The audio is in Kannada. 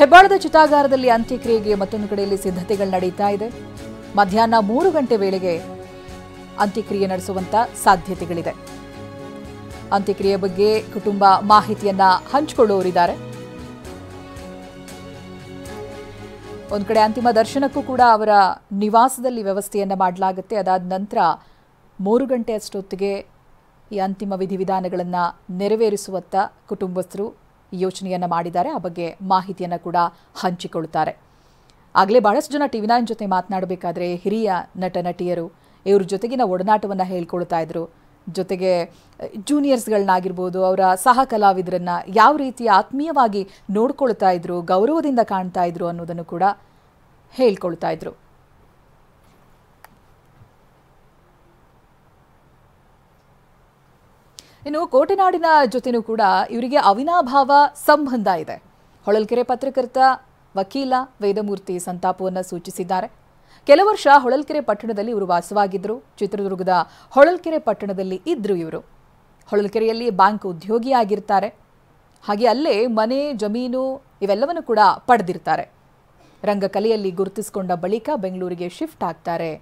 ಹೆಬ್ಬಾಳದ ಚಿತಾಗಾರದಲ್ಲಿ ಅಂತ್ಯಕ್ರಿಯೆಗೆ ಮತ್ತೊಂದು ಕಡೆಯಲ್ಲಿ ಸಿದ್ಧತೆಗಳು ನಡೀತಾ ಇದೆ. ಮಧ್ಯಾಹ್ನ 3 ಗಂಟೆ ವೇಳೆಗೆ ಅಂತ್ಯಕ್ರಿಯೆ ನಡೆಸುವಂತ ಸಾಧ್ಯತೆಗಳಿದೆ. ಅಂತ್ಯಕ್ರಿಯೆ ಬಗ್ಗೆ ಕುಟುಂಬ ಮಾಹಿತಿಯನ್ನ ಹಂಚಿಕೊಳ್ಳೋರಿದ್ದಾರೆ. ಒಂದು ಕಡೆ ಅಂತಿಮ ದರ್ಶನಕ್ಕೂ ಕೂಡ ಅವರ ನಿವಾಸದಲ್ಲಿ ವ್ಯವಸ್ಥೆಯನ್ನ ಮಾಡಲಾಗುತ್ತೆ. ಅದಾದ ನಂತರ 3 ಗಂಟೆ ಅಷ್ಟೊತ್ತಿಗೆ ಈ ಅಂತಿಮ ವಿಧಿವಿಧಾನಗಳನ್ನು ನೆರವೇರಿಸುವತ್ತ ಕುಟುಂಬಸ್ಥರು ಯೋಚನೆಯನ್ನ ಮಾಡಿದ್ದಾರೆ. ಆ ಬಗ್ಗೆ ಮಾಹಿತಿಯನ್ನ ಕೂಡ ಹಂಚಿಕೊಳ್ಳುತ್ತಾರೆ. ಆಗಲೇ ಬಹಳಷ್ಟು ಜನ TV9 ಜೊತೆ ಮಾತನಾಡಬೇಕಾದ್ರೆ ಹಿರಿಯ ನಟ ನಟಿಯರು ಇವ್ರ ಜೊತೆಗಿನ ಒಡನಾಟವನ್ನು ಹೇಳ್ಕೊಳ್ತಾ ಇದ್ರು. ಜೊತೆಗೆ ಜೂನಿಯರ್ಸ್ಗಳನ್ನಾಗಿರ್ಬೋದು, ಅವರ ಸಹ ಕಲಾವಿದರನ್ನ ಯಾವ ರೀತಿ ಆತ್ಮೀಯವಾಗಿ ನೋಡ್ಕೊಳ್ತಾ ಇದ್ರು, ಗೌರವದಿಂದ ಕಾಣ್ತಾ ಇದ್ರು ಅನ್ನೋದನ್ನು ಕೂಡ ಹೇಳ್ಕೊಳ್ತಾ ಇದ್ರು. ಇನ್ನು ಕೋಟೆನಾಡಿನ ಜೊತೆನೂ ಕೂಡ ಇವರಿಗೆ ಅವಿನಾಭಾವ ಸಂಬಂಧ ಇದೆ. ಹೊಳಲ್ಕೆರೆ ಪತ್ರಕರ್ತ ವಕೀಲ ವೇದಮೂರ್ತಿ ಸಂತಾಪವನ್ನು ಸೂಚಿಸಿದ್ದಾರೆ. ಕೆಲ ವರ್ಷ ಹೊಳಲ್ಕೆರೆ ಪಟ್ಟಣದಲ್ಲಿ ಇವರು ವಾಸವಾಗಿದ್ದರು. ಚಿತ್ರದುರ್ಗದ ಹೊಳಲ್ಕೆರೆ ಪಟ್ಟಣದಲ್ಲಿ ಇದ್ರು ಇವರು. ಹೊಳಲ್ಕೆರೆಯಲ್ಲಿ ಬ್ಯಾಂಕ್ ಉದ್ಯೋಗಿಯಾಗಿರ್ತಾರೆ. ಹಾಗೆ ಅಲ್ಲೇ ಮನೆ, ಜಮೀನು ಇವೆಲ್ಲವನ್ನು ಕೂಡ ಪಡೆದಿರ್ತಾರೆ. ರಂಗಕಲೆಯಲ್ಲಿ ಗುರುತಿಸಿಕೊಂಡ ಬಳಿಕ ಬೆಂಗಳೂರಿಗೆ ಶಿಫ್ಟ್ ಆಗ್ತಾರೆ